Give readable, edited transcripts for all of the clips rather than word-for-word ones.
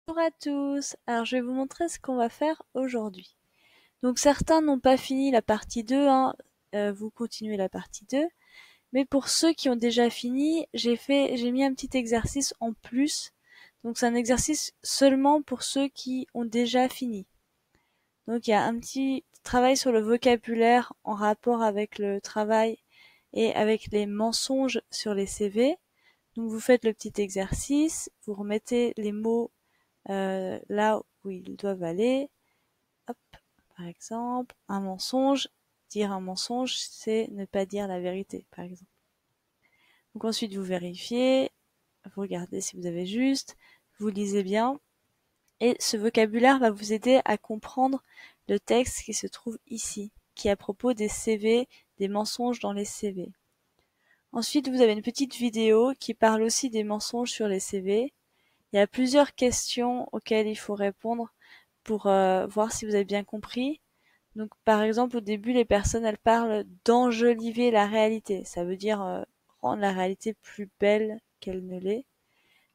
Bonjour à tous, alors je vais vous montrer ce qu'on va faire aujourd'hui. Donc certains n'ont pas fini la partie 2, hein, vous continuez la partie 2. Mais pour ceux qui ont déjà fini, j'ai mis un petit exercice en plus. Donc c'est un exercice seulement pour ceux qui ont déjà fini. Donc il y a un petit travail sur le vocabulaire en rapport avec le travail et avec les mensonges sur les CV. Donc vous faites le petit exercice, vous remettez les mots là où ils doivent aller. Hop, par exemple, un mensonge. Dire un mensonge, c'est ne pas dire la vérité, par exemple. Donc ensuite, vous vérifiez, vous regardez si vous avez juste, vous lisez bien. Et ce vocabulaire va vous aider à comprendre le texte qui se trouve ici, qui est à propos des CV, des mensonges dans les CV. Ensuite, vous avez une petite vidéo qui parle aussi des mensonges sur les CV. Il y a plusieurs questions auxquelles il faut répondre pour voir si vous avez bien compris. Donc par exemple au début les personnes elles parlent d'enjoliver la réalité. Ça veut dire rendre la réalité plus belle qu'elle ne l'est.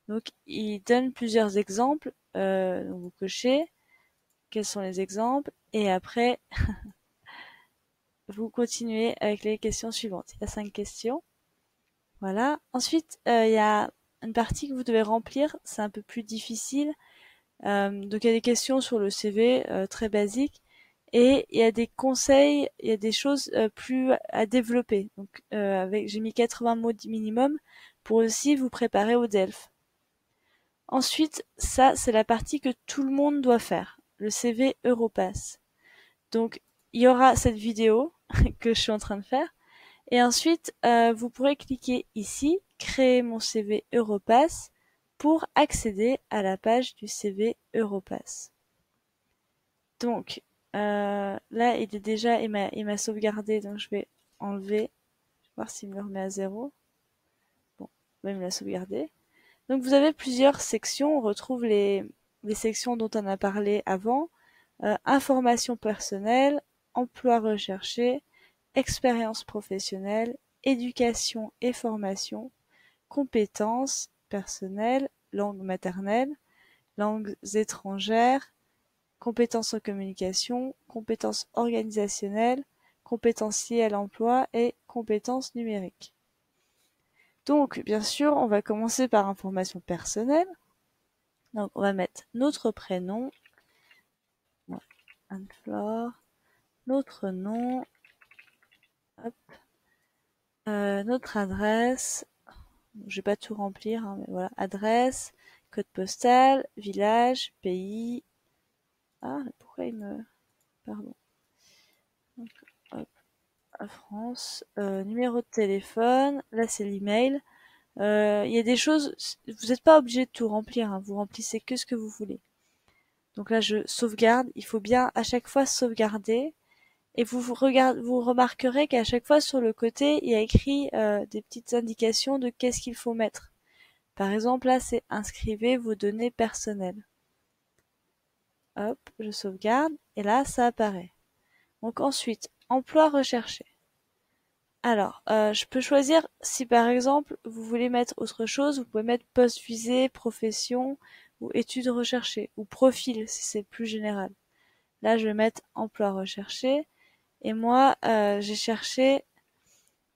Donc ils donnent plusieurs exemples. Donc vous cochez quels sont les exemples et après vous continuez avec les questions suivantes. Il y a 5 questions. Voilà. Ensuite il y a une partie que vous devez remplir. C'est un peu plus difficile. Donc il y a des questions sur le CV très basiques et il y a des conseils, il y a des choses plus à développer. Donc j'ai mis 80 mots minimum pour aussi vous préparer au DELF. Ensuite, ça c'est la partie que tout le monde doit faire, le CV Europass. Donc il y aura cette vidéo que je suis en train de faire et ensuite vous pourrez cliquer ici, créer mon CV Europass pour accéder à la page du CV Europass. Donc là, il m'a sauvegardé, donc je vais enlever, voir s'il me le remet à zéro. Bon, il me l'a sauvegardé. Donc vous avez plusieurs sections, on retrouve les sections dont on a parlé avant. Information personnelle, emploi recherché, expérience professionnelle, éducation et formation, compétences personnelles, langue maternelle, langues étrangères, compétences en communication, compétences organisationnelles, compétences liées à l'emploi et compétences numériques. Donc, bien sûr, on va commencer par information personnelle. Donc, on va mettre notre prénom, Anne-Flore, notre nom, hop, notre adresse. Je vais pas tout remplir, hein, mais voilà, adresse, code postal, village, pays. Ah, pourquoi il me... Pardon. Donc, hop, à France, numéro de téléphone, là c'est l'email. Il y a des choses, vous n'êtes pas obligé de tout remplir, hein, vous remplissez que ce que vous voulez. Donc là je sauvegarde, il faut bien à chaque fois sauvegarder. Et vous remarquerez qu'à chaque fois sur le côté, il y a écrit des petites indications de qu'est-ce qu'il faut mettre. Par exemple là c'est inscrivez vos données personnelles. Hop, je sauvegarde et là ça apparaît. Donc ensuite, emploi recherché. Alors, je peux choisir si par exemple vous voulez mettre autre chose, vous pouvez mettre poste visé, profession ou études recherchées ou profil si c'est plus général. Là, je vais mettre emploi recherché et moi j'ai cherché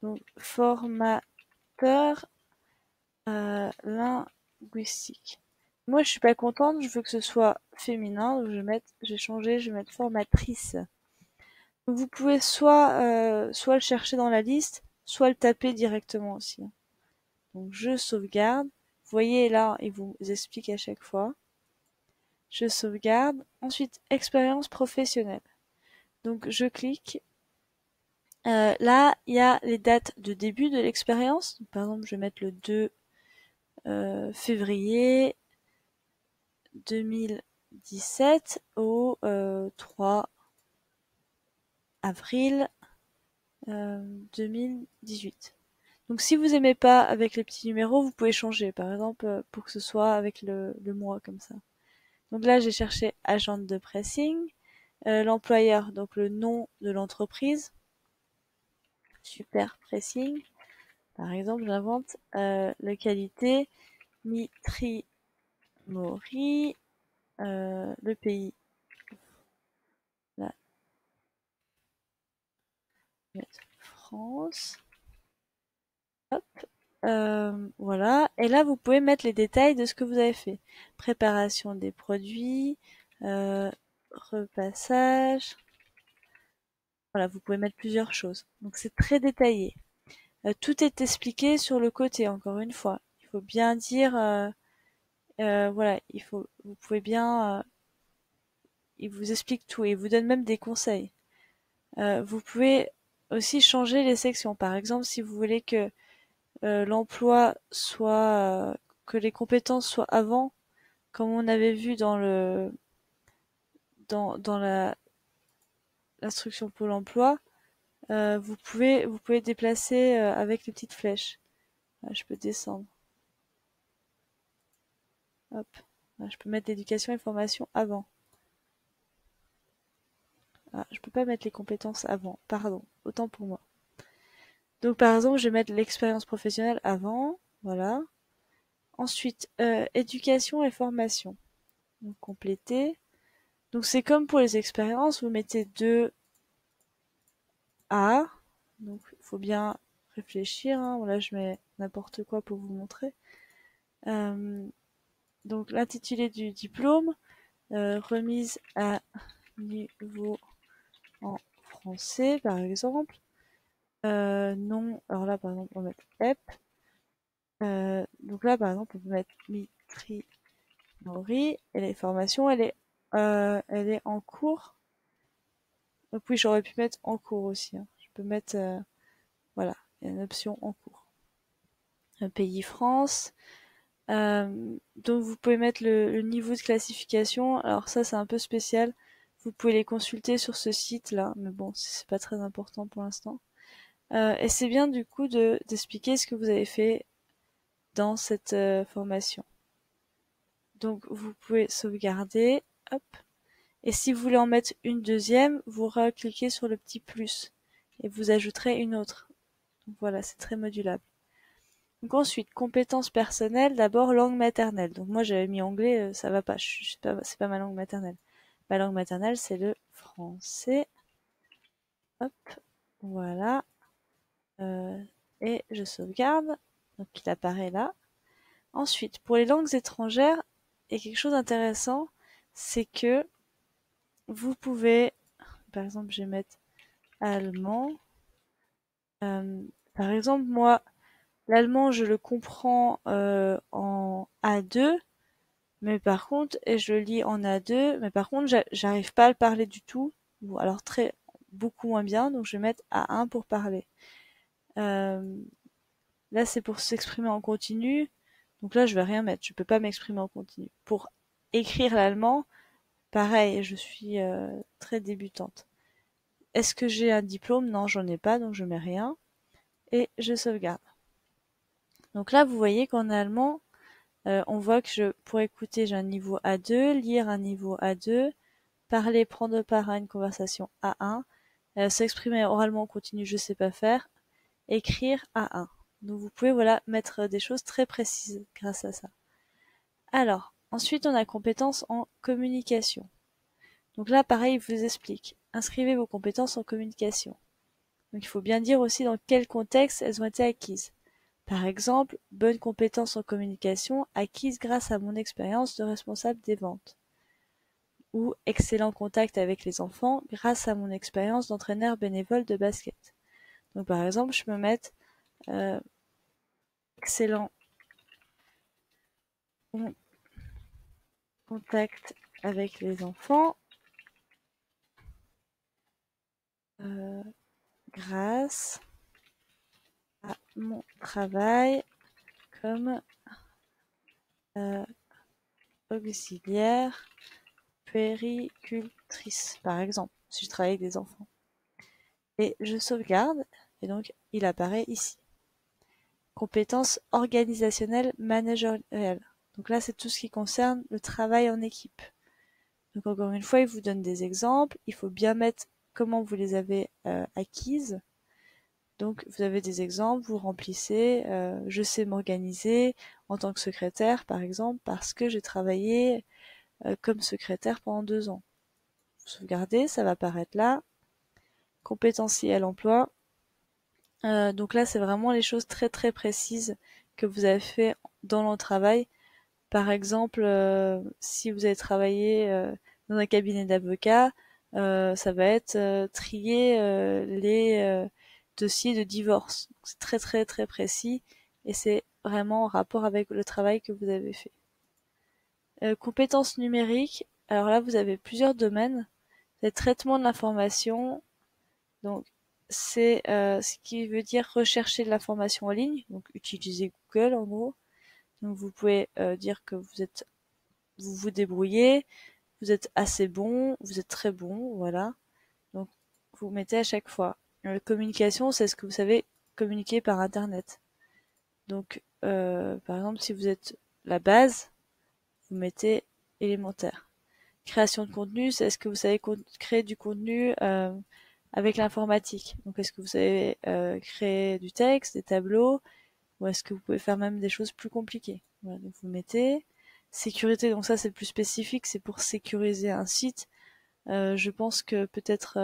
donc formateur linguistique. Moi, je suis pas contente, je veux que ce soit féminin, donc j'ai changé, je vais mettre formatrice. Donc, vous pouvez soit le chercher dans la liste, soit le taper directement aussi. Donc je sauvegarde. Vous voyez là, il vous explique à chaque fois. Je sauvegarde. Ensuite, expérience professionnelle. Donc je clique. Là, il y a les dates de début de l'expérience. Par exemple, je vais mettre le 2 février 2017 au 3 avril 2018. Donc si vous aimez pas avec les petits numéros, vous pouvez changer, par exemple, pour que ce soit avec le mois comme ça. Donc là, j'ai cherché agente de pressing, l'employeur, donc le nom de l'entreprise, super pressing. Par exemple, j'invente localité Mitri Mori. le pays. Là, je vais mettre France. Hop. Voilà. Et là, vous pouvez mettre les détails de ce que vous avez fait. Préparation des produits, repassage. Voilà, vous pouvez mettre plusieurs choses. Donc c'est très détaillé. Tout est expliqué sur le côté, encore une fois. Il faut bien dire, voilà, vous pouvez bien, il vous explique tout et il vous donne même des conseils. Vous pouvez aussi changer les sections. Par exemple, si vous voulez que l'emploi soit, que les compétences soient avant, comme on avait vu dans l'instruction Pôle emploi, vous pouvez déplacer avec les petites flèches. Je peux descendre. Hop. Je peux mettre l'éducation et formation avant. Je peux pas mettre les compétences avant. Pardon. Autant pour moi. Donc par exemple, je vais mettre l'expérience professionnelle avant. Voilà. Ensuite, éducation et formation. Donc compléter. Donc c'est comme pour les expériences, vous mettez 2A. Donc il faut bien réfléchir. Voilà, je mets n'importe quoi pour vous montrer. Donc l'intitulé du diplôme, remise à niveau en français par exemple. Non, alors là par exemple on va mettre EP. Donc là par exemple on peut mettre Mitri Mori et les formations elle est en cours. Donc oui, j'aurais pu mettre en cours aussi. Je peux mettre voilà, il y a une option en cours. Un pays France. Donc vous pouvez mettre le niveau de classification. Alors ça c'est un peu spécial. Vous pouvez les consulter sur ce site là, mais bon c'est pas très important pour l'instant. Et c'est bien du coup d'expliquer ce que vous avez fait dans cette formation. Donc vous pouvez sauvegarder, hop. Et si vous voulez en mettre une deuxième, vous cliquez sur le petit plus et vous ajouterez une autre. Donc voilà, c'est très modulable. Donc ensuite, compétences personnelles, d'abord langue maternelle. Donc moi j'avais mis anglais, ça va pas, c'est pas ma langue maternelle. Ma langue maternelle c'est le français. Hop, voilà. Et je sauvegarde. Donc il apparaît là. Ensuite, pour les langues étrangères, il y a quelque chose d'intéressant, c'est que vous pouvez, par exemple, je vais mettre allemand. Par exemple, moi, l'allemand, je le comprends en A2, mais par contre, et je le lis en A2, mais par contre, j'arrive pas à le parler du tout. Bon, alors beaucoup moins bien, donc je vais mettre A1 pour parler. Là, c'est pour s'exprimer en continu. Donc là, je vais rien mettre. Je peux pas m'exprimer en continu. Pour écrire l'allemand, pareil, je suis très débutante. Est-ce que j'ai un diplôme? Non, j'en ai pas, donc je mets rien. Et je sauvegarde. Donc là, vous voyez qu'en allemand, on voit que pour écouter, j'ai un niveau A2, lire un niveau A2, parler, prendre part à une conversation A1, s'exprimer oralement en continu, je sais pas faire, écrire A1. Donc vous pouvez voilà mettre des choses très précises grâce à ça. Alors, ensuite on a compétences en communication. Donc là pareil, il vous explique. Inscrivez vos compétences en communication. Donc il faut bien dire aussi dans quel contexte elles ont été acquises. Par exemple, bonne compétence en communication acquise grâce à mon expérience de responsable des ventes. Ou excellent contact avec les enfants grâce à mon expérience d'entraîneur bénévole de basket. Donc par exemple, je peux mettre excellent contact avec les enfants grâce à mon travail comme auxiliaire puéricultrice, par exemple, si je travaille avec des enfants. Et je sauvegarde, et donc il apparaît ici. Compétences organisationnelles managériales. Donc là, c'est tout ce qui concerne le travail en équipe. Donc encore une fois, il vous donne des exemples. Il faut bien mettre comment vous les avez acquises. Donc vous avez des exemples, vous remplissez. Je sais m'organiser en tant que secrétaire, par exemple, parce que j'ai travaillé comme secrétaire pendant 2 ans. Vous sauvegardez, ça va apparaître là. Compétences liées à l'emploi. Donc là, c'est vraiment les choses très très précises que vous avez fait dans le travail. Par exemple, si vous avez travaillé dans un cabinet d'avocats, ça va être trier les dossiers de divorce. C'est très très très précis et c'est vraiment en rapport avec le travail que vous avez fait. Compétences numériques, alors là vous avez plusieurs domaines. C'est traitement de l'information, donc c'est ce qui veut dire rechercher de l'information en ligne, donc utiliser Google en gros. Donc vous pouvez dire que vous vous débrouillez, vous êtes assez bon, vous êtes très bon, voilà. Donc vous mettez à chaque fois. Communication, c'est ce que vous savez communiquer par Internet. Donc par exemple, si vous êtes la base, vous mettez élémentaire. Création de contenu, c'est est-ce que vous savez créer du contenu avec l'informatique. Donc est-ce que vous savez créer du texte, des tableaux, ou est-ce que vous pouvez faire même des choses plus compliquées. Voilà, donc vous mettez sécurité, donc ça c'est plus spécifique, c'est pour sécuriser un site. Je pense que peut-être,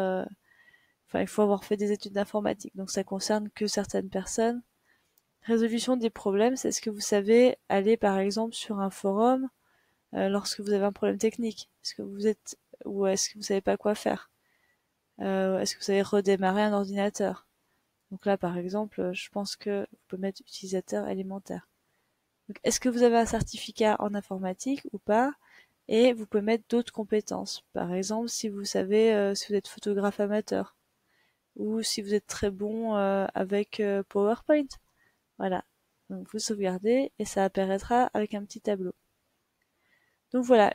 enfin il faut avoir fait des études d'informatique, donc ça concerne que certaines personnes. Résolution des problèmes, c'est est-ce que vous savez aller par exemple sur un forum lorsque vous avez un problème technique, est-ce que vous êtes ou est-ce que vous savez pas quoi faire, est-ce que vous savez redémarrer un ordinateur. Donc là par exemple, je pense que vous pouvez mettre utilisateur élémentaire. Donc, est-ce que vous avez un certificat en informatique ou pas? Et vous pouvez mettre d'autres compétences. Par exemple, si vous savez, si vous êtes photographe amateur ou si vous êtes très bon avec PowerPoint. Voilà. Donc vous sauvegardez et ça apparaîtra avec un petit tableau. Donc voilà,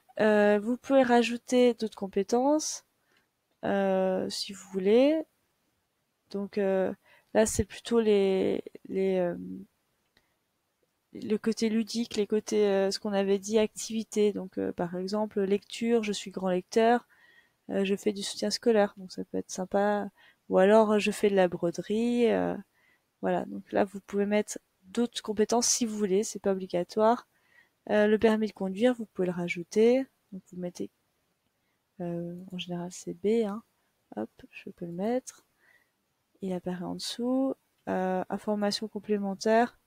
vous pouvez rajouter d'autres compétences si vous voulez. Donc là, c'est plutôt le côté ludique, les côtés, ce qu'on avait dit, activité. Donc, par exemple, lecture, je suis grand lecteur, je fais du soutien scolaire, donc ça peut être sympa. Ou alors, je fais de la broderie, voilà. Donc là, vous pouvez mettre d'autres compétences si vous voulez, c'est pas obligatoire. Le permis de conduire, vous pouvez le rajouter. Donc, vous mettez, en général, c'est B, hein. Hop, je peux le mettre. Il apparaît en dessous. Information complémentaire.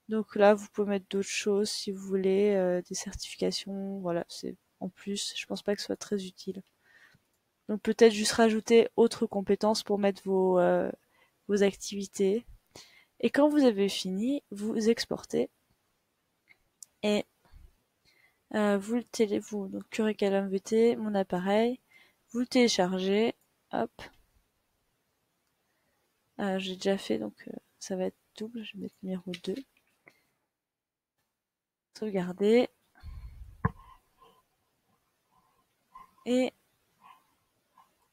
Donc là, vous pouvez mettre d'autres choses si vous voulez, des certifications, voilà, c'est en plus, je pense pas que ce soit très utile. Donc peut-être juste rajouter autres compétences pour mettre vos activités. Et quand vous avez fini, vous exportez et vous le donc Curriculum VT, mon appareil, vous le téléchargez, hop. J'ai déjà fait, donc ça va être double, je vais mettre numéro 2. Sauvegarder. Et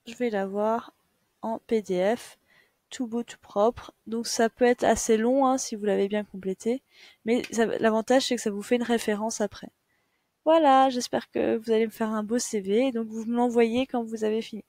je vais l'avoir en PDF, tout beau, tout propre. Donc ça peut être assez long hein, si vous l'avez bien complété, mais l'avantage c'est que ça vous fait une référence après. Voilà, j'espère que vous allez me faire un beau CV, donc vous me l'envoyez quand vous avez fini.